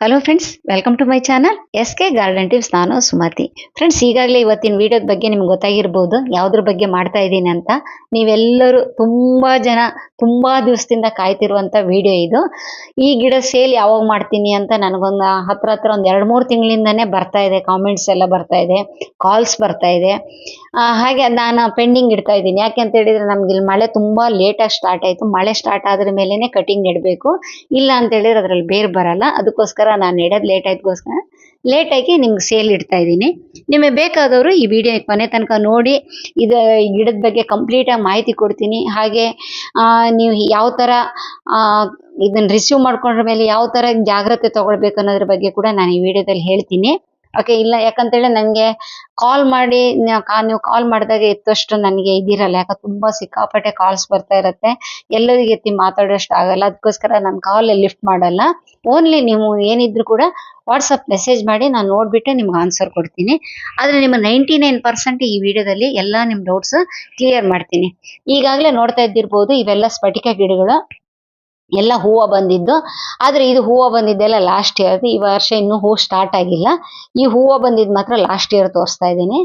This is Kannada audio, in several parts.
Hello friends, welcome to my channel S K garden tips. ನಾನು ಸುಮತಿ. ಫ್ರೆಂಡ್ಸ್, ಈಗಾಗಲೇ ಇವತ್ತಿನ ವಿಡಿಯೋದ ಬಗ್ಗೆ ನಿಮ್ಗೆ ಗೊತ್ತಾಗಿರ್ಬೋದು ಯಾವುದ್ರ ಬಗ್ಗೆ ಮಾಡ್ತಾ ಇದ್ದೀನಿ ಅಂತ. ನೀವೆಲ್ಲರೂ ತುಂಬ ಜನ ತುಂಬ ದಿವಸದಿಂದ ಕಾಯ್ತಿರುವಂಥ ವಿಡಿಯೋ ಇದು. ಈ ಗಿಡ ಸೇಲ್ ಯಾವಾಗ ಮಾಡ್ತೀನಿ ಅಂತ ನನಗೊಂದು ಹತ್ರ ಒಂದು 2-3 ತಿಂಗಳಿಂದನೇ ಬರ್ತಾ ಇದೆ. ಕಾಮೆಂಟ್ಸ್ ಎಲ್ಲ ಬರ್ತಾ ಇದೆ, ಕಾಲ್ಸ್ ಬರ್ತಾ ಇದೆ. ಹಾಗೆ ನಾನು ಪೆಂಡಿಂಗ್ ಇಡ್ತಾ ಇದ್ದೀನಿ. ಯಾಕೆ ಅಂತ ಹೇಳಿದ್ರೆ ನಮ್ಗೆ ಇಲ್ಲಿ ಮಳೆ ತುಂಬ ಲೇಟಾಗಿ ಸ್ಟಾರ್ಟ್ ಆಯಿತು. ಮಳೆ ಸ್ಟಾರ್ಟ್ ಆದ್ರ ಮೇಲೇ ಕಟಿಂಗ್ ನೆಡಬೇಕು, ಇಲ್ಲ ಅಂತ ಹೇಳಿದ್ರೆ ಅದ್ರಲ್ಲಿ ಬೇರೆ ಬರಲ್ಲ. ಅದಕ್ಕೋಸ್ಕರ ನಾನು ನೆಡೋದು ಲೇಟ್ ಆಯ್ತಗೋಸ್ಕರ ಲೇಟಾಗಿ ನಿಮ್ಗೆ ಸೇಲ್ ಇಡ್ತಾ ಇದ್ದೀನಿ. ನಿಮಗೆ ಬೇಕಾದವರು ಈ ವಿಡಿಯೋ ಕೊನೆ ತನಕ ನೋಡಿ. ಇದು ಈ ಗಿಡದ ಬಗ್ಗೆ ಕಂಪ್ಲೀಟಾಗಿ ಮಾಹಿತಿ ಕೊಡ್ತೀನಿ. ಹಾಗೆ ನೀವು ಯಾವ ಥರ ಇದನ್ನು ರಿಸೀವ್ ಮಾಡ್ಕೊಂಡ್ರ ಮೇಲೆ ಯಾವ ಥರ ಜಾಗ್ರತೆ ತಗೊಳ್ಬೇಕು ಅನ್ನೋದ್ರ ಬಗ್ಗೆ ಕೂಡ ನಾನು ಈ ವಿಡಿಯೋದಲ್ಲಿ ಹೇಳ್ತೀನಿ. ಓಕೆ, ಇಲ್ಲ ಯಾಕಂತೇಳಿ ನನಗೆ ಕಾಲ್ ಮಾಡಿ ನೀವು ಕಾಲ್ ಮಾಡಿದಾಗ ಎತ್ತಷ್ಟು ನನಗೆ ಇದಿರಲ್ಲ. ಯಾಕಂದ್ರೆ ತುಂಬ ಸಿಕ್ಕಾಪಟ್ಟೆ ಕಾಲ್ಸ್ ಬರ್ತಾ ಇರುತ್ತೆ. ಎಲ್ಲರಿಗೆ ಎತ್ತಿ ಮಾತಾಡೋಷ್ಟು ಆಗಲ್ಲ. ಅದಕ್ಕೋಸ್ಕರ ನಾನು ಕಾಲ್ ಲಿಫ್ಟ್ ಮಾಡಲ್ಲ. ಓನ್ಲಿ ನೀವು ಏನಿದ್ರು ಕೂಡ ವಾಟ್ಸಪ್ ಮೆಸೇಜ್ ಮಾಡಿ, ನಾನು ನೋಡಿಬಿಟ್ಟು ನಿಮ್ಗೆ ಆನ್ಸರ್ ಕೊಡ್ತೀನಿ. ಆದರೆ ನಿಮ್ಮ 99% ಈ ವಿಡಿಯೋದಲ್ಲಿ ಎಲ್ಲ ನಿಮ್ಮ ಡೌಟ್ಸ್ ಕ್ಲಿಯರ್ ಮಾಡ್ತೀನಿ. ಈಗಾಗಲೇ ನೋಡ್ತಾ ಇದ್ದಿರ್ಬೋದು, ಇವೆಲ್ಲ ಸ್ಫಟಿಕ ಗಿಡಗಳು, ಎಲ್ಲ ಹೂವು ಬಂದಿದ್ದು. ಆದರೆ ಇದು ಹೂವು ಬಂದಿದ್ದೆಲ್ಲ ಲಾಸ್ಟ್ ಇಯರ್. ಈ ವರ್ಷ ಇನ್ನೂ ಹೂವು ಸ್ಟಾರ್ಟ್ ಆಗಿಲ್ಲ. ಈ ಹೂವು ಬಂದಿದ್ದು ಮಾತ್ರ ಲಾಸ್ಟ್ ಇಯರ್ ತೋರಿಸ್ತಾ ಇದ್ದೀನಿ.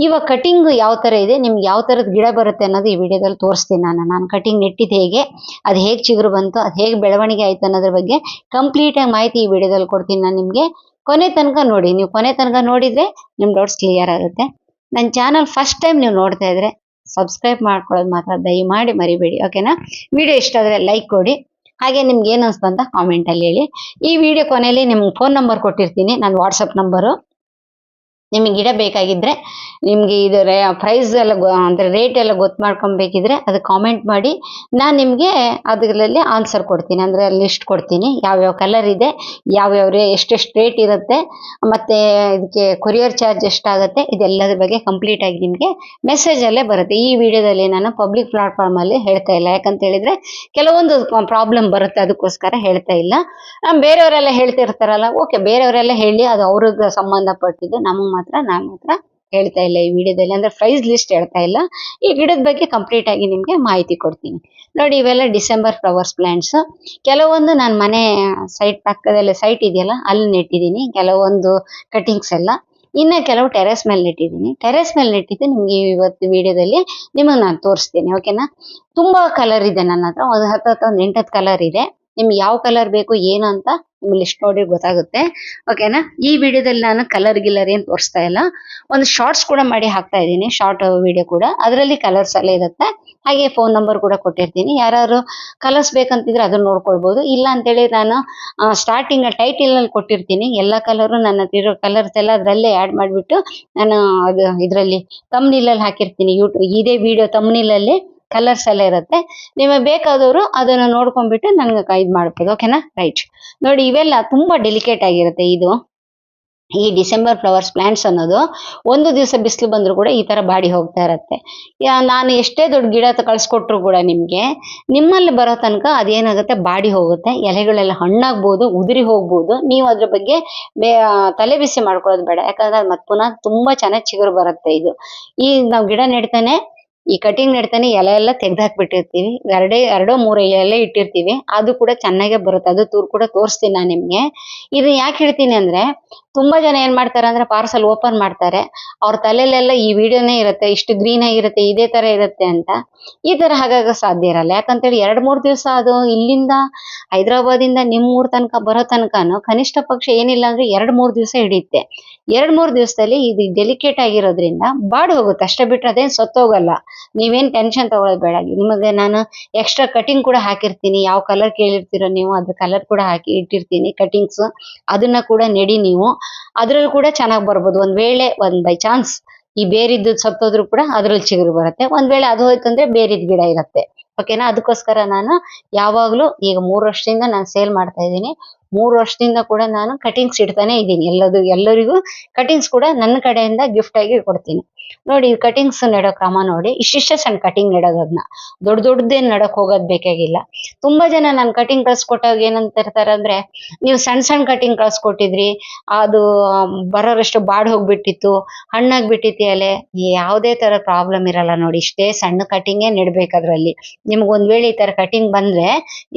ಇವಾಗ ಕಟಿಂಗ್ ಯಾವ ಥರ ಇದೆ, ನಿಮ್ಗೆ ಯಾವ ಥರದ ಗಿಡ ಬರುತ್ತೆ ಅನ್ನೋದು ಈ ವಿಡಿಯೋದಲ್ಲಿ ತೋರಿಸ್ತೀನಿ. ನಾನು ಕಟಿಂಗ್ ನೆಟ್ಟಿದ್ದು ಹೇಗೆ, ಅದು ಹೇಗೆ ಚಿಗುರು ಬಂತು, ಅದು ಹೇಗೆ ಬೆಳವಣಿಗೆ ಆಯಿತು ಅನ್ನೋದ್ರ ಬಗ್ಗೆ ಕಂಪ್ಲೀಟಾಗಿ ಮಾಹಿತಿ ಈ ವಿಡಿಯೋದಲ್ಲಿ ಕೊಡ್ತೀನಿ ನಾನು ನಿಮಗೆ. ಕೊನೆ ತನಕ ನೋಡಿ. ನೀವು ಕೊನೆ ತನಕ ನೋಡಿದರೆ ನಿಮ್ಮ ಡೌಟ್ಸ್ ಕ್ಲಿಯರ್ ಆಗುತ್ತೆ. ನನ್ನ ಚಾನಲ್ ಫಸ್ಟ್ ಟೈಮ್ ನೀವು ನೋಡ್ತಾ ಇದ್ರೆ ಸಬ್ಸ್ಕ್ರೈಬ್ ಮಾಡ್ಕೊಳ್ಳೋದು ಮಾತ್ರ ದಯಮಾಡಿ ಮರಿಬೇಡಿ. ಓಕೆನಾ? ವಿಡಿಯೋ ಇಷ್ಟ ಆದರೆ ಲೈಕ್ ಕೊಡಿ. ಹಾಗೆ ನಿಮ್ಗೆ ಏನು ಅನಿಸ್ತು ಅಂತ ಕಾಮೆಂಟಲ್ಲಿ ಹೇಳಿ. ಈ ವಿಡಿಯೋ ಕೊನೆಯಲ್ಲಿ ನಿಮ್ಗೆ ಫೋನ್ ನಂಬರ್ ಕೊಟ್ಟಿರ್ತೀನಿ, ನನ್ನ ವಾಟ್ಸಪ್ ನಂಬರು. ನಿಮಗೆ ಗಿಡ ಬೇಕಾಗಿದ್ದರೆ, ನಿಮಗೆ ಇದು ಪ್ರೈಸ್ ಎಲ್ಲ ಅಂದರೆ ರೇಟ್ ಎಲ್ಲ ಗೊತ್ತು ಮಾಡ್ಕೊಬೇಕಿದ್ರೆ ಅದು ಕಾಮೆಂಟ್ ಮಾಡಿ. ನಾನು ನಿಮಗೆ ಅದರಲ್ಲಿ ಆನ್ಸರ್ ಕೊಡ್ತೀನಿ, ಅಂದರೆ ಲಿಸ್ಟ್ ಕೊಡ್ತೀನಿ. ಯಾವ್ಯಾವ ಕಲರ್ ಇದೆ, ಯಾವ್ಯಾವ ಎಷ್ಟೆಷ್ಟು ರೇಟ್ ಇರುತ್ತೆ, ಮತ್ತು ಇದಕ್ಕೆ ಕೊರಿಯರ್ ಚಾರ್ಜ್ ಎಷ್ಟಾಗುತ್ತೆ, ಇದೆಲ್ಲದ್ರ ಬಗ್ಗೆ ಕಂಪ್ಲೀಟಾಗಿ ನಿಮಗೆ ಮೆಸೇಜಲ್ಲೇ ಬರುತ್ತೆ. ಈ ವಿಡಿಯೋದಲ್ಲಿ ನಾನು ಪಬ್ಲಿಕ್ ಪ್ಲಾಟ್ಫಾರ್ಮಲ್ಲಿ ಹೇಳ್ತಾ ಇಲ್ಲ. ಯಾಕಂತ ಹೇಳಿದರೆ ಕೆಲವೊಂದು ಪ್ರಾಬ್ಲಮ್ ಬರುತ್ತೆ, ಅದಕ್ಕೋಸ್ಕರ ಹೇಳ್ತಾ ಇಲ್ಲ. ಬೇರೆಯವರೆಲ್ಲ ಹೇಳ್ತಿರ್ತಾರಲ್ಲ, ಓಕೆ, ಬೇರೆಯವರೆಲ್ಲ ಹೇಳಿ, ಅದು ಅವ್ರಿಗೆ ಸಂಬಂಧಪಟ್ಟಿದ್ದು. ನಾನು ಮಾತ್ರ ಹೇಳ್ತಾ ಇಲ್ಲ ಈ ವಿಡಿಯೋದಲ್ಲಿ. ಅಂದ್ರೆ ಪ್ರೈಸ್ ಲಿಸ್ಟ್ ಹೇಳ್ತಾ ಇಲ್ಲ. ಈ ಗಿಡದ ಬಗ್ಗೆ ಕಂಪ್ಲೀಟ್ ಆಗಿ ನಿಮ್ಗೆ ಮಾಹಿತಿ ಕೊಡ್ತೀನಿ. ನೋಡಿ, ಇವೆಲ್ಲ ಡಿಸೆಂಬರ್ ಫ್ಲವರ್ಸ್ ಪ್ಲಾಂಟ್ಸ್. ಕೆಲವೊಂದು ನಾನು ಮನೆ ಸೈಟ್ ಪಕ್ಕದಲ್ಲಿ ಸೈಟ್ ಇದೆಯಲ್ಲ, ಅಲ್ಲಿ ನೆಟ್ಟಿದ್ದೀನಿ ಕೆಲವೊಂದು ಕಟಿಂಗ್ಸ್ ಎಲ್ಲ. ಇನ್ನು ಕೆಲವು ಟೆರೆಸ್ ಮೇಲೆ ನೆಟ್ಟಿದ್ದೀನಿ. ಟೆರೆಸ್ ಮೇಲೆ ನೆಟ್ಟಿದ್ದು ನಿಮ್ಗೆ ಇವತ್ತು ವಿಡಿಯೋದಲ್ಲಿ ನಿಮಗೆ ನಾನು ತೋರಿಸ್ತೀನಿ. ಓಕೆನಾ? ತುಂಬಾ ಕಲರ್ ಇದೆ ನನ್ನ ಹತ್ರ. ಒಂದು 10 ಕಲರ್ ಇದೆ. ನಿಮ್ಗೆ ಯಾವ ಕಲರ್ ಬೇಕು ಏನು ಅಂತ ನಿಮ್ಗೆ ಲಿಸ್ಟ್ ನೋಡಿ ಗೊತ್ತಾಗುತ್ತೆ. ಓಕೆನಾ? ಈ ವಿಡಿಯೋದಲ್ಲಿ ನಾನು ಕಲರ್ ಗಿಲ್ಲರ್ ಏನು ತೋರಿಸ್ತಾ ಇಲ್ಲ. ಒಂದು ಶಾರ್ಟ್ಸ್ ಕೂಡ ಮಾಡಿ ಹಾಕ್ತಾ ಇದ್ದೀನಿ, ಶಾರ್ಟ್ ವಿಡಿಯೋ ಕೂಡ. ಅದರಲ್ಲಿ ಕಲರ್ಸ್ ಎಲ್ಲ ಇರುತ್ತೆ. ಹಾಗೆ ಫೋನ್ ನಂಬರ್ ಕೂಡ ಕೊಟ್ಟಿರ್ತೀನಿ. ಯಾರು ಕಲರ್ಸ್ ಬೇಕಂತಿದ್ರೆ ಅದನ್ನ ನೋಡ್ಕೊಳ್ಬೋದು. ಇಲ್ಲ ಅಂತೇಳಿ ನಾನು ಸ್ಟಾರ್ಟಿಂಗ್ ಟೈಟಲ್ನಲ್ಲಿ ಕೊಟ್ಟಿರ್ತೀನಿ ಎಲ್ಲ ಕಲರು. ನನ್ನ ಹತ್ರ ಇರೋ ಕಲರ್ಸ್ ಎಲ್ಲ ಅದರಲ್ಲೇ ಆ್ಯಡ್ ಮಾಡಿಬಿಟ್ಟು ನಾನು ಅದು ಇದರಲ್ಲಿ ತಮ್ಬ್ನೇಲಲ್ಲಿ ಹಾಕಿರ್ತೀನಿ. ಇದೇ ವಿಡಿಯೋ ತಮ್ಬ್ನೇಲಲ್ಲಿ ಕಲರ್ಸ್ ಎಲ್ಲ ಇರುತ್ತೆ. ನಿಮಗೆ ಬೇಕಾದವರು ಅದನ್ನು ನೋಡ್ಕೊಂಡ್ಬಿಟ್ಟು ನನಗೆ ಇದು ಮಾಡ್ಬೋದು. ಓಕೆನಾ? ರೈಟ್. ನೋಡಿ, ಇವೆಲ್ಲ ತುಂಬಾ ಡೆಲಿಕೇಟ್ ಆಗಿರುತ್ತೆ. ಇದು ಈ ಡಿಸೆಂಬರ್ ಫ್ಲವರ್ಸ್ ಪ್ಲಾಂಟ್ಸ್ ಅನ್ನೋದು ಒಂದು ದಿವಸ ಬಿಸಿಲು ಬಂದರೂ ಕೂಡ ಈ ಥರ ಬಾಡಿ ಹೋಗ್ತಾ ಇರುತ್ತೆ. ನಾನು ಎಷ್ಟೇ ದೊಡ್ಡ ಗಿಡ ಕಳಿಸ್ಕೊಟ್ರು ಕೂಡ ನಿಮ್ಮಲ್ಲಿ ಬರೋ ತನಕ ಅದೇನಾಗುತ್ತೆ, ಬಾಡಿ ಹೋಗುತ್ತೆ. ಎಲೆಗಳೆಲ್ಲ ಹಣ್ಣಾಗ್ಬೋದು, ಉದುರಿ ಹೋಗ್ಬೋದು. ನೀವು ಅದ್ರ ಬಗ್ಗೆ ತಲೆ ಬಿಸಿ ಮಾಡ್ಕೊಳ್ಳೋದು ಬೇಡ. ಯಾಕಂದ್ರೆ ಅದು ಮತ್ತೆ ಪುನಃ ತುಂಬ ಚೆನ್ನಾಗಿ ಚಿಗುರು ಬರುತ್ತೆ. ಇದು ಈ ನಾವು ಗಿಡ ನೆಡ್ತಾನೆ, ಈ ಕಟಿಂಗ್ ನೆಡ್ತಾನೆ ಎಲೆ ಎಲ್ಲ ತೆಗ್ದಾಕ್ಬಿಟ್ಟಿರ್ತೀವಿ. ಎರಡೋ ಮೂರೋ ಎಲೆ ಇಟ್ಟಿರ್ತೀವಿ, ಅದು ಕೂಡ ಚೆನ್ನಾಗೇ ಬರುತ್ತೆ. ಅದು ಕೂಡ ತೋರಿಸ್ತೀನಿ ನಾನು ನಿಮಗೆ. ಇದು ಯಾಕೆ ಹೇಳ್ತೀನಿ ಅಂದರೆ, ತುಂಬಾ ಜನ ಏನ್ ಮಾಡ್ತಾರೆ ಅಂದ್ರೆ ಪಾರ್ಸಲ್ ಓಪನ್ ಮಾಡ್ತಾರೆ, ಅವ್ರ ತಲೆಲೆಲ್ಲ ಈ ವಿಡಿಯೋನೇ ಇರುತ್ತೆ, ಇಷ್ಟು ಗ್ರೀನ್ ಆಗಿರುತ್ತೆ, ಇದೇ ತರ ಇರುತ್ತೆ ಅಂತ. ಈ ತರ ಹಾಗಾಗ ಸಾಧ್ಯ ಇರಲ್ಲ. ಯಾಕಂತೇಳಿ 2-3 ದಿವಸ ಅದು ಇಲ್ಲಿಂದ ಹೈದರಾಬಾದಿಂದ ನಿಮ್ಮೂರ್ ತನಕ ಬರೋ ತನಕನೂ ಕನಿಷ್ಠ ಪಕ್ಷ ಏನಿಲ್ಲ ಅಂದ್ರೆ 2-3 ದಿವಸ ಹಿಡಿಯುತ್ತೆ. 2-3 ದಿವಸದಲ್ಲಿ ಇದು ಡೆಲಿಕೇಟ್ ಆಗಿರೋದ್ರಿಂದ ಬಾಡಿ ಹೋಗುತ್ತೆ ಅಷ್ಟೇ, ಬಿಟ್ರೆ ಅದೇನು ಸತ್ತೋಗಲ್ಲ. ನೀವೇನ್ ಟೆನ್ಷನ್ ತಗೊಳ್ಳೋದು ಬೇಡ. ನಿಮಗೆ ನಾನು ಎಕ್ಸ್ಟ್ರಾ ಕಟಿಂಗ್ ಕೂಡ ಹಾಕಿರ್ತೀನಿ. ಯಾವ ಕಲರ್ ಕೇಳಿರ್ತೀರೋ ನೀವು ಅದ್ರ ಕಲರ್ ಕೂಡ ಹಾಕಿ ಇಟ್ಟಿರ್ತೀನಿ ಕಟಿಂಗ್ಸ್. ಅದನ್ನ ಕೂಡ ನೆಡಿ ನೀವು. ಅದ್ರಲ್ಲಿ ಕೂಡ ಚೆನ್ನಾಗಿ ಬರ್ಬೋದು. ಒಂದ್ ವೇಳೆ ಬೈ ಚಾನ್ಸ್ ಈ ಬೇರಿದ್ದು ಸತ್ತೋದ್ರು ಕೂಡ ಅದ್ರಲ್ಲಿ ಚಿಗುರು ಬರುತ್ತೆ. ಒಂದ್ ವೇಳೆ ಅದು ಹೋಯ್ತಂದ್ರೆ ಬೇರಿದ್ ಗಿಡ ಇರುತ್ತೆ. ಓಕೆನಾ? ಅದಕ್ಕೋಸ್ಕರ ನಾನು ಯಾವಾಗ್ಲೂ ಈಗ 3 ವರ್ಷದಿಂದ ನಾನು ಸೇಲ್ ಮಾಡ್ತಾ ಇದ್ದೀನಿ. 3 ವರ್ಷದಿಂದ ಕೂಡ ನಾನು ಕಟಿಂಗ್ಸ್ ಇಡ್ತಾನೆ ಇದ್ದೀನಿ. ಎಲ್ಲರಿಗೂ ಕಟಿಂಗ್ಸ್ ಕೂಡ ನನ್ನ ಕಡೆಯಿಂದ ಗಿಫ್ಟ್ ಆಗಿ ಕೊಡ್ತೀನಿ. ನೋಡಿ, ಕಟಿಂಗ್ಸ್ ನೆಡೋ ಕ್ರಮ ನೋಡಿ. ಇಷ್ಟಿಷ್ಟೇ ಸಣ್ಣ ಕಟಿಂಗ್ ನೆಡೋದು. ಅದನ್ನ ದೊಡ್ಡದೇನು ನಡಕ್ ಹೋಗೋದ್ ಬೇಕಾಗಿಲ್ಲ. ತುಂಬಾ ಜನ ನಾನು ಕಟಿಂಗ್ ಕಳ್ಸ್ಕೊಟ್ಟಾಗ ಏನಂತಿರ್ತಾರೆ ಅಂದ್ರೆ, ನೀವು ಸಣ್ಣ ಕಟಿಂಗ್ ಕಳ್ಸ್ಕೊಟ್ಟಿದ್ರಿ, ಅದು ಬರೋರಷ್ಟು ಬಾಡ್ ಹೋಗ್ಬಿಟ್ಟಿತ್ತು, ಹಣ್ಣಾಗ್ಬಿಟ್ಟಿತ್ತು ಎಲೆ. ಯಾವುದೇ ತರ ಪ್ರಾಬ್ಲಮ್ ಇರಲ್ಲ ನೋಡಿ. ಇಷ್ಟೇ ಸಣ್ಣ ಕಟಿಂಗೇ ನೆಡ್ಬೇಕು. ಅದ್ರಲ್ಲಿ ನಿಮ್ಗೆ ಒಂದ್ ವೇಳೆ ಈ ತರ ಕಟಿಂಗ್ ಬಂದ್ರೆ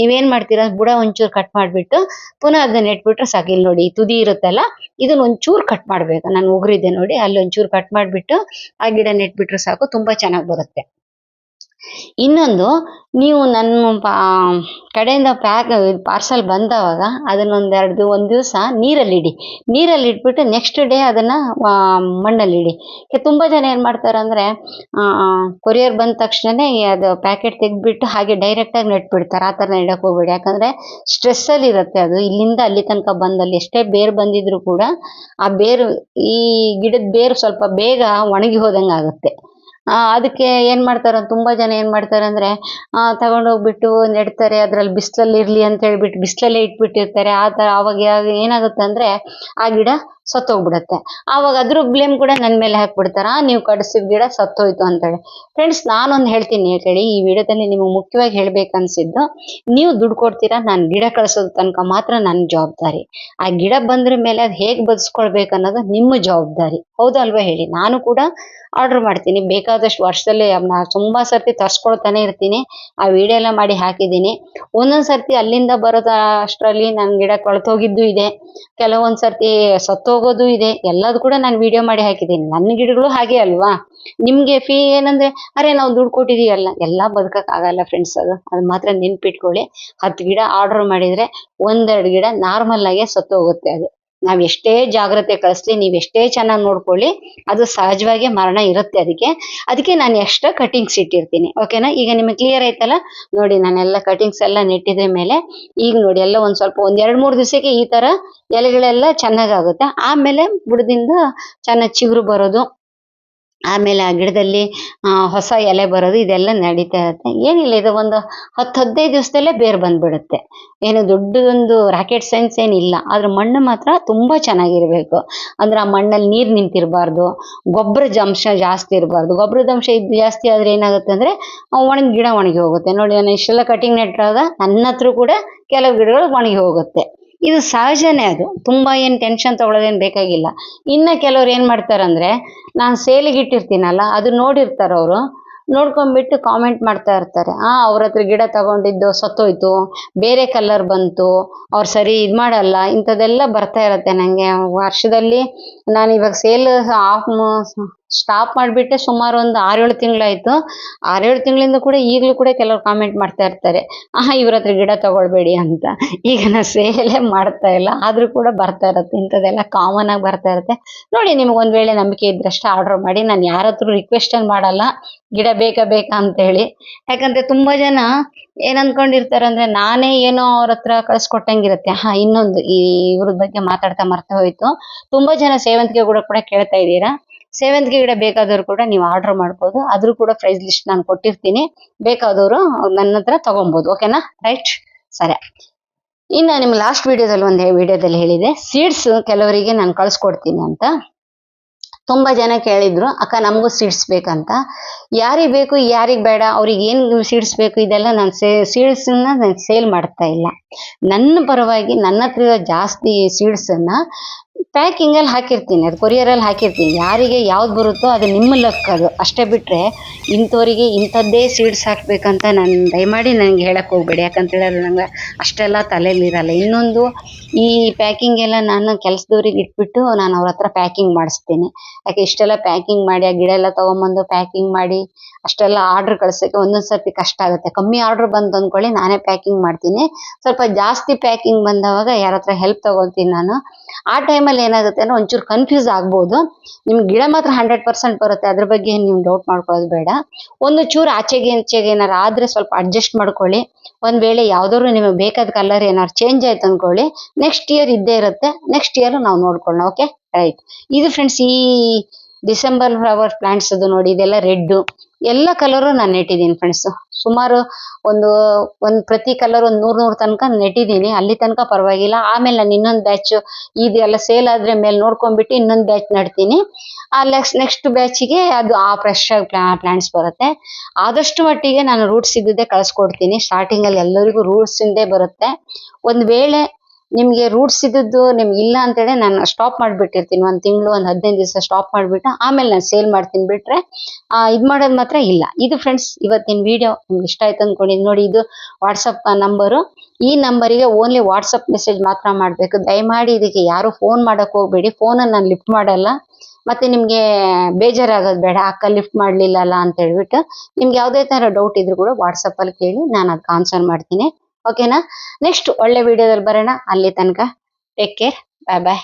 ನೀವೇನ್ ಮಾಡ್ತೀರಾ, ಬುಡ ಒಂಚೂರು ಕಟ್ ಮಾಡ್ಬಿಟ್ಟು ಪುನಃ ಅದನ್ನ ನೆಟ್ಬಿಟ್ರೆ ಸಾಕು. ಇಲ್ಲಿ ನೋಡಿ ಈ ತುದಿ ಇರುತ್ತಲ್ಲ, ಇದನ್ನ ಒಂಚೂರು ಕಟ್ ಮಾಡ್ಬೇಕು. ನಾನು ಉಗುರಿದ್ದೆ ನೋಡಿ, ಅಲ್ಲಿ ಒಂಚೂರು ಕಟ್ ಮಾಡ್ಬಿಟ್ಟು ಆ ಗಿಡ ನೆಟ್ಬಿಟ್ರೆ ಸಾಕು, ತುಂಬಾ ಚೆನ್ನಾಗಿ ಬರುತ್ತೆ. ಇನ್ನೊಂದು, ನೀವು ನನ್ನ ಕಡೆಯಿಂದ ಪಾರ್ಸಲ್ ಬಂದವಾಗ ಅದನ್ನ ಒಂದು ದಿವಸ ನೀರಲ್ಲಿಡಿ. ನೀರಲ್ಲಿ ಇಟ್ಬಿಟ್ಟು ನೆಕ್ಸ್ಟ್ ಡೇ ಅದನ್ನ ಮಣ್ಣಲ್ಲಿಡಿ. ತುಂಬಾ ಜನ ಏನ್ ಮಾಡ್ತಾರೆ ಅಂದ್ರೆ ಕೊರಿಯರ್ ಬಂದ ತಕ್ಷಣನೇ ಅದು ಪ್ಯಾಕೆಟ್ ತೆಗ್ದ್ಬಿಟ್ಟು ಹಾಗೆ ಡೈರೆಕ್ಟ್ ಆಗಿ ನೆಟ್ಬಿಡ್ತಾರೆ. ಆ ಥರ ನೆಡಕ್ ಹೋಗ್ಬೇಡಿ, ಯಾಕಂದ್ರೆ ಸ್ಟ್ರೆಸ್ ಅಲ್ಲಿ ಇರುತ್ತೆ ಅದು. ಇಲ್ಲಿಂದ ಅಲ್ಲಿ ತನಕ ಬಂದಲ್ಲಿ ಎಷ್ಟೇ ಬೇರು ಬಂದಿದ್ರು ಕೂಡ ಆ ಬೇರು, ಈ ಗಿಡದ ಬೇರು ಸ್ವಲ್ಪ ಬೇಗ ಒಣಗಿ ಹೋದಂಗೆ ಆಗುತ್ತೆ. ಅದಕ್ಕೆ ಏನ್ ಮಾಡ್ತಾರೆ, ತುಂಬಾ ಜನ ಏನ್ ಮಾಡ್ತಾರೆ ಅಂದ್ರೆ ತಗೊಂಡೋಗ್ಬಿಟ್ಟು ನೆಡ್ತಾರೆ. ಅದ್ರಲ್ಲಿ ಬಿಸಿಲಲ್ಲಿ ಇರ್ಲಿ ಅಂತ ಹೇಳ್ಬಿಟ್ಟು ಬಿಸಿಲಲ್ಲೇ ಇಟ್ಬಿಟ್ಟಿರ್ತಾರೆ. ಅವಾಗ ಏನಾಗುತ್ತೆ ಅಂದ್ರೆ ಆ ಗಿಡ ಸತ್ತೋಗ್ಬಿಡತ್ತೆ. ಆವಾಗ ಅದ್ರ ಬ್ಲೇಮ್ ಕೂಡ ನನ್ನ ಮೇಲೆ ಹಾಕ್ಬಿಡ್ತಾರ, ನೀವು ಕಡಿಸಿದ ಗಿಡ ಸತ್ತೋಯ್ತು ಅಂತೇಳಿ. ಫ್ರೆಂಡ್ಸ್, ನಾನೊಂದು ಹೇಳ್ತೀನಿ ಕೇಳಿ, ಈ ವಿಡಿಯೋದಲ್ಲಿ ನಿಮಗೆ ಮುಖ್ಯವಾಗಿ ಹೇಳ್ಬೇಕನ್ಸಿದ್ದು, ನೀವು ದುಡ್ಡು ಕೊಡ್ತೀರಾ, ನಾನು ಗಿಡ ಕಳ್ಸೋದ್ ತನಕ ಮಾತ್ರ ನನ್ನ ಜವಾಬ್ದಾರಿ. ಆ ಗಿಡ ಬಂದ್ರ ಮೇಲೆ ಅದು ಹೇಗೆ ಬದುಸ್ಕೊಳ್ಬೇಕು ಅನ್ನೋದು ನಿಮ್ಮ ಜವಾಬ್ದಾರಿ. ಹೌದಲ್ವಾ ಹೇಳಿ? ನಾನು ಕೂಡ ಆರ್ಡರ್ ಮಾಡ್ತೀನಿ, ಬೇಕಾದಷ್ಟು ವರ್ಷದಲ್ಲಿ ತುಂಬಾ ಸರ್ತಿ ತರ್ಸ್ಕೊಳ್ತಾನೆ ಇರ್ತೀನಿ. ಆ ವಿಡಿಯೋ ಎಲ್ಲ ಮಾಡಿ ಹಾಕಿದ್ದೀನಿ. ಒಂದೊಂದ್ ಸರ್ತಿ ಅಲ್ಲಿಂದ ಬರೋದ ಅಷ್ಟರಲ್ಲಿ ನನ್ನ ಗಿಡ ಕೊಳ್ತೋಗಿದ್ದು ಇದೆ, ಕೆಲವೊಂದ್ ಸರ್ತಿ ಸತ್ತೋಗೋದು ಇದೆ. ಎಲ್ಲದು ಕೂಡ ನಾನು ವಿಡಿಯೋ ಮಾಡಿ ಹಾಕಿದ್ದೀನಿ. ನನ್ನ ಗಿಡಗಳು ಹಾಗೆ ಅಲ್ವಾ? ನಿಮ್ಗೆ ಏನಂದ್ರೆ, ಅರೆ ನಾವು ದುಡ್ಡು ಕೊಟ್ಟಿದೀವಲ್ಲ, ಎಲ್ಲ ಬದುಕಕ್ ಆಗಲ್ಲ ಫ್ರೆಂಡ್ಸ್. ಅದು ಮಾತ್ರ ನೆನ್ಪಿಟ್ಕೊಳ್ಳಿ. 10 ಗಿಡ ಆರ್ಡರ್ ಮಾಡಿದ್ರೆ 1-2 ಗಿಡ ನಾರ್ಮಲ್ ಆಗಿ ಸತ್ತೋಗುತ್ತೆ. ಅದು ನಾವ್ ಎಷ್ಟೇ ಜಾಗ್ರತೆ ಕಳಿಸ್ಲಿ, ನೀವ್ ಎಷ್ಟೇ ಚೆನ್ನಾಗಿ ನೋಡ್ಕೊಳ್ಳಿ, ಅದು ಸಹಜವಾಗಿ ಮರಣ ಇರುತ್ತೆ. ಅದಕ್ಕೆ ನಾನು ಎಕ್ಸ್ಟ್ರಾ ಕಟಿಂಗ್ಸ್ ಇಟ್ಟಿರ್ತೀನಿ. ಓಕೆನಾ? ಈಗ ನಿಮಗೆ ಕ್ಲಿಯರ್ ಆಯ್ತಲ್ಲ? ನೋಡಿ, ನಾನೆಲ್ಲ ಕಟಿಂಗ್ಸ್ ಎಲ್ಲ ನೆಟ್ಟಿದ ಮೇಲೆ ಈಗ ನೋಡಿ ಎಲ್ಲ ಒಂದ್ 2-3 ದಿವಸಕ್ಕೆ ಈ ತರ ಎಲೆಗಳೆಲ್ಲ ಚೆನ್ನಾಗಾಗುತ್ತೆ. ಆಮೇಲೆ ಬುಡದಿಂದ ಚೆನ್ನಾಗಿ ಚಿಗುರು ಬರೋದು, ಆಮೇಲೆ ಆ ಗಿಡದಲ್ಲಿ ಹೊಸ ಎಲೆ ಬರೋದು, ಇದೆಲ್ಲ ನಡೀತಾ ಇರುತ್ತೆ. ಏನಿಲ್ಲ, ಇದು ಒಂದು 10-15 ದಿವಸದಲ್ಲೇ ಬೇರ್ ಬಂದ್ಬಿಡುತ್ತೆ. ಏನು ದೊಡ್ಡದೊಂದು ರಾಕೆಟ್ ಸೈನ್ಸ್ ಏನಿಲ್ಲ. ಆದ್ರೆ ಮಣ್ಣು ಮಾತ್ರ ತುಂಬಾ ಚೆನ್ನಾಗಿರ್ಬೇಕು. ಅಂದ್ರೆ ಆ ಮಣ್ಣಲ್ಲಿ ನೀರ್ ನಿಂತಿರಬಾರ್ದು, ಗೊಬ್ಬರದ ಅಂಶ ಜಾಸ್ತಿ ಇರಬಾರ್ದು. ಗೊಬ್ಬರದ ಅಂಶ ಜಾಸ್ತಿ ಆದ್ರೆ ಏನಾಗುತ್ತೆ ಅಂದ್ರೆ ಗಿಡ ಒಣಗಿ ಹೋಗುತ್ತೆ. ನೋಡಿ, ನಾನು ಇಷ್ಟೆಲ್ಲ ಕಟಿಂಗ್ ನೆಟ್ಟಾಗ ನನ್ನ ಹತ್ರ ಕೂಡ ಕೆಲವು ಗಿಡಗಳು ಒಣಗಿ ಹೋಗುತ್ತೆ. ಇದು ಸಹಜನೇ. ಅದು ತುಂಬಾ ಏನ್ ಟೆನ್ಷನ್ ತಗೊಳ್ಳೋದೇನ್ ಬೇಕಾಗಿಲ್ಲ. ಇನ್ನ ಕೆಲವ್ರು ಏನ್ ಮಾಡ್ತಾರಂದ್ರೆ, ನಾನು ಸೇಲಿಗೆ ಇಟ್ಟಿರ್ತೀನಲ್ಲ, ಅದು ನೋಡಿರ್ತಾರ ಅವರು, ನೋಡ್ಕೊಂಡ್ಬಿಟ್ಟು ಕಾಮೆಂಟ್ ಮಾಡ್ತಾ ಇರ್ತಾರೆ, ಅವ್ರ ಹತ್ರ ಗಿಡ ತಗೊಂಡಿದ್ದು ಸತ್ತೋಯ್ತು, ಬೇರೆ ಕಲರ್ ಬಂತು, ಅವ್ರು ಸರಿ ಇದ್ ಮಾಡಲ್ಲ, ಇಂಥದ್ದೆಲ್ಲ ಬರ್ತಾ ಇರತ್ತೆ ನಂಗೆ. ವರ್ಷದಲ್ಲಿ ನಾನು ಇವಾಗ ಸೇಲ್ ಸ್ಟಾಪ್ ಮಾಡಿಬಿಟ್ಟೆ ಸುಮಾರು ಒಂದು 6-7 ತಿಂಗಳಾಯ್ತು. 6-7 ತಿಂಗಳಿಂದ ಕೂಡ ಈಗಲೂ ಕೂಡ ಕೆಲವ್ರು ಕಾಮೆಂಟ್ ಮಾಡ್ತಾ ಇರ್ತಾರೆ, ಇವ್ರ ಹತ್ರ ಗಿಡ ತಗೊಳ್ಬೇಡಿ ಅಂತ. ಈಗ ನಾ ಸೇಲೇ ಮಾಡ್ತಾ ಇಲ್ಲ, ಆದ್ರೂ ಕೂಡ ಬರ್ತಾ ಇರತ್ತೆ. ಇಂಥದ್ದೆಲ್ಲ ಕಾಮನ್ ಆಗಿ ಬರ್ತಾ ಇರುತ್ತೆ. ನೋಡಿ, ನಿಮ್ಗೆ ಒಂದ್ ವೇಳೆ ನಂಬಿಕೆ ಇದ್ರಷ್ಟೇ ಆರ್ಡರ್ ಮಾಡಿ. ನಾನು ಯಾರ ಹತ್ರ ರಿಕ್ವೆಸ್ಟ್ ಮಾಡಲ್ಲ ಗಿಡ ಬೇಕಾ ಅಂತ ಹೇಳಿ. ಯಾಕಂದ್ರೆ ತುಂಬಾ ಜನ ಏನ್ ಅನ್ಕೊಂಡಿರ್ತಾರೆ ಅಂದ್ರೆ, ನಾನೇ ಏನೋ ಅವ್ರ ಹತ್ರ ಕಳ್ಸ್ಕೊಟ್ಟಂಗಿರುತ್ತೆ. ಇನ್ನೊಂದು, ಇವ್ರ ಬಗ್ಗೆ ಮಾತಾಡ್ತಾ ಮರ್ತ ಹೋಯ್ತು. ತುಂಬಾ ಜನ ಸೇವಂತಿಗೆ ಕೂಡ ಕೇಳ್ತಾ ಇದ್ದೀರಾ. ಸೇವಂತಿಗೆ ಗಿಡ ಬೇಕಾದವ್ರು ಕೂಡ ನೀವು ಆರ್ಡರ್ ಮಾಡ್ಬೋದು. ಅದ್ರೂ ಕೂಡ ಪ್ರೈಸ್ ಲಿಸ್ಟ್ ನಾನು ಕೊಟ್ಟಿರ್ತೀನಿ, ಬೇಕಾದವರು ನನ್ನ ಹತ್ರ ತಗೊಬೋದು. ಓಕೆನಾ? ರೈಟ್, ಸರಿ. ಇನ್ನು ನಿಮ್ ಲಾಸ್ಟ್ ವಿಡಿಯೋದಲ್ಲಿ ವಿಡಿಯೋದಲ್ಲಿ ಹೇಳಿದೆ, ಸೀಡ್ಸ್ ಕೆಲವರಿಗೆ ನಾನು ಕಳ್ಸ್ಕೊಡ್ತೀನಿ ಅಂತ. ತುಂಬಾ ಜನ ಕೇಳಿದ್ರು, ಅಕ್ಕ ನಮಗೂ ಸೀಡ್ಸ್ ಬೇಕಂತ. ಯಾರಿಗ್ ಬೇಕು ಯಾರಿಗ್ ಬೇಡ, ಅವ್ರಿಗೆ ಏನ್ ಸೀಡ್ಸ್ ಬೇಕು, ಇದೆಲ್ಲ ನಾನು ಸೀಡ್ಸ್ ನಾನು ಸೇಲ್ ಮಾಡ್ತಾ ಇಲ್ಲ. ನನ್ನ ಪರವಾಗಿ ನನ್ನ ಹತ್ರ ಜಾಸ್ತಿ ಸೀಡ್ಸ್ ಅನ್ನ ಪ್ಯಾಕಿಂಗ್ ಅಲ್ಲಿ ಹಾಕಿರ್ತೀನಿ, ಅದು ಕೊರಿಯರ್ ಅಲ್ಲಿ ಹಾಕಿರ್ತೀನಿ. ಯಾರಿಗೆ ಯಾವ್ದು ಬರುತ್ತೋ ಅದು ನಿಮ್ಮ ಲಕ್, ಅದು ಅಷ್ಟೇ. ಬಿಟ್ರೆ ಇಂಥವ್ರಿಗೆ ಇಂಥದ್ದೇ ಸೀಡ್ಸ್ ಹಾಕ್ಬೇಕಂತ ನಾನು ದಯಮಾಡಿ ನನಗೆ ಹೇಳಕ್ ಹೋಗ್ಬೇಡಿ. ಯಾಕಂತ ಹೇಳಿದ್ರೆ ನಂಗೆ ಅಷ್ಟೆಲ್ಲ ತಲೆಯಲ್ಲಿರಲ್ಲ. ಇನ್ನೊಂದು, ಈ ಪ್ಯಾಕಿಂಗ್ ಎಲ್ಲ ನಾನು ಕೆಲಸದವ್ರಿಗೆ ಇಟ್ಬಿಟ್ಟು ನಾನು ಅವ್ರ ಹತ್ರ ಪ್ಯಾಕಿಂಗ್ ಮಾಡಿಸ್ತೀನಿ. ಯಾಕೆ ಇಷ್ಟೆಲ್ಲ ಪ್ಯಾಕಿಂಗ್ ಮಾಡಿ, ಆ ಗಿಡ ಎಲ್ಲ ತಗೊಂಬಂದು ಪ್ಯಾಕಿಂಗ್ ಮಾಡಿ ಅಷ್ಟೆಲ್ಲ ಆರ್ಡರ್ ಕಳ್ಸೋಕ್ಕೆ ಒಂದೊಂದ್ ಸರ್ತಿ ಕಷ್ಟ ಆಗುತ್ತೆ. ಕಮ್ಮಿ ಆರ್ಡರ್ ಬಂತು ಅಂದ್ಕೊಳ್ಳಿ, ನಾನೇ ಪ್ಯಾಕಿಂಗ್ ಮಾಡ್ತೀನಿ. ಸ್ವಲ್ಪ ಜಾಸ್ತಿ ಪ್ಯಾಕಿಂಗ್ ಬಂದವಾಗ ಯಾರ ಹತ್ರ ಹೆಲ್ಪ್ ತಗೊಳ್ತೀನಿ ನಾನು. ಆ ಟೈಮಲ್ಲಿ ಏನಾಗುತ್ತೆ ಅಂದ್ರೆ ಒಂಚೂರು ಕನ್ಫ್ಯೂಸ್ ಆಗ್ಬೋದು. ನಿಮ್ಗೆ ಗಿಡ ಮಾತ್ರ 100% ಬರುತ್ತೆ, ಅದ್ರ ಬಗ್ಗೆ ನೀವು ಡೌಟ್ ಮಾಡ್ಕೊಳ್ಳೋದು ಬೇಡ. ಒಂದು ಚೂರು ಆಚೆಗೆ ಈಚೆಗೆ ಏನಾರು ಆದ್ರೆ ಸ್ವಲ್ಪ ಅಡ್ಜಸ್ಟ್ ಮಾಡ್ಕೊಳ್ಳಿ. ಒಂದ್ ವೇಳೆ ಯಾವ್ದಾದ್ರು ನಿಮಗೆ ಬೇಕಾದ ಕಲರ್ ಏನಾದ್ರು ಚೇಂಜ್ ಆಯ್ತು ಅನ್ಕೊಳ್ಳಿ, ನೆಕ್ಸ್ಟ್ ಇಯರ್ ಇದ್ದೇ ಇರುತ್ತೆ. ನೆಕ್ಸ್ಟ್ ಇಯರ್ ನಾವು ನೋಡ್ಕೊಳ್ಳೋಣ. Okay, right. ಇದು ಫ್ರೆಂಡ್ಸ್, ಈ ಡಿಸೆಂಬರ್ ಫ್ಲವರ್ ಪ್ಲಾಂಟ್ಸ್ ಅದು ನೋಡಿ, ಇದೆಲ್ಲ ರೆಡ್ ಎಲ್ಲ ಕಲರು ನಾನು ನೆಟ್ಟಿದ್ದೀನಿ ಫ್ರೆಂಡ್ಸ್. ಸುಮಾರು ಒಂದು ಪ್ರತಿ ಕಲರ್ 100 ತನಕ ನೆಟ್ಟಿದ್ದೀನಿ. ಅಲ್ಲಿ ತನಕ ಪರವಾಗಿಲ್ಲ. ಆಮೇಲೆ ನಾನು ಇನ್ನೊಂದು ಬ್ಯಾಚ್, ಇದೆಲ್ಲ ಸೇಲ್ ಆದ್ರೆ ಮೇಲೆ ನೋಡ್ಕೊಂಡ್ಬಿಟ್ಟು ಇನ್ನೊಂದು ಬ್ಯಾಚ್ ನಡ್ತೀನಿ. ನೆಕ್ಸ್ಟ್ ಬ್ಯಾಚಿಗೆ ಅದು ಫ್ರೆಶ್ ಆಗಿ ಪ್ಲಾಂಟ್ಸ್ ಬರುತ್ತೆ. ಆದಷ್ಟು ಮಟ್ಟಿಗೆ ನಾನು ರೂಟ್ಸ್ ಇದ್ದಿದ್ದೇ ಕಳಿಸ್ಕೊಡ್ತೀನಿ. ಸ್ಟಾರ್ಟಿಂಗ್ ಅಲ್ಲಿ ಎಲ್ಲರಿಗೂ ರೂಟ್ಸ್ ಇಂದೇ ಬರುತ್ತೆ. ಒಂದ್ ವೇಳೆ ನಿಮ್ಗೆ ರೂಟ್ಸ್ ಇದ್ದದ್ದು ನಿಮ್ಗೆ ಇಲ್ಲ ಅಂತೇಳಿ ನಾನು ಸ್ಟಾಪ್ ಮಾಡ್ಬಿಟ್ಟಿರ್ತೀನಿ. 1 ತಿಂಗಳು 15 ದಿವಸ ಸ್ಟಾಪ್ ಮಾಡ್ಬಿಟ್ಟು ಆಮೇಲೆ ನಾನು ಸೇಲ್ ಮಾಡ್ತೀನಿ ಬಿಟ್ರೆ ಇದ್ ಮಾಡೋದ್ ಮಾತ್ರ ಇಲ್ಲ. ಇದು ಫ್ರೆಂಡ್ಸ್ ಇವತ್ತಿನ ವಿಡಿಯೋ ನಿಮ್ಗೆ ಇಷ್ಟ ಆಯ್ತು ಅನ್ಕೊಂಡಿದ್ದೀನಿ. ನೋಡಿ, ಇದು ವಾಟ್ಸಪ್ ನಂಬರು. ಈ ನಂಬರಿಗೆ ಓನ್ಲಿ ವಾಟ್ಸಪ್ ಮೆಸೇಜ್ ಮಾತ್ರ ಮಾಡ್ಬೇಕು. ದಯಮಾಡಿ ಇದಕ್ಕೆ ಯಾರು ಫೋನ್ ಮಾಡಕ್ ಹೋಗ್ಬೇಡಿ. ಫೋನನ್ನು ನಾನು ಲಿಫ್ಟ್ ಮಾಡಲ್ಲ. ಮತ್ತೆ ನಿಮ್ಗೆ ಬೇಜಾರಾಗೋದು ಬೇಡ, ಅಕ್ಕ ಲಿಫ್ಟ್ ಮಾಡ್ಲಿಲ್ಲಲ್ಲ ಅಂತ ಹೇಳ್ಬಿಟ್ಟು. ನಿಮ್ಗೆ ಯಾವುದೇ ತರ ಡೌಟ್ ಇದ್ರು ಕೂಡ ವಾಟ್ಸಪ್ ಅಲ್ಲಿ ಕೇಳಿ, ನಾನು ಅದಕ್ಕೆ ಆನ್ಸರ್ ಮಾಡ್ತೀನಿ. ಓಕೆನಾ? ನೆಕ್ಸ್ಟ್ ಒಳ್ಳೆ ವಿಡಿಯೋದಲ್ಲಿ ಬರೋಣ. ಅಲ್ಲಿ ತನಕ ಟೇಕ್ ಕೇರ್. ಬಾಯ್ ಬಾಯ್.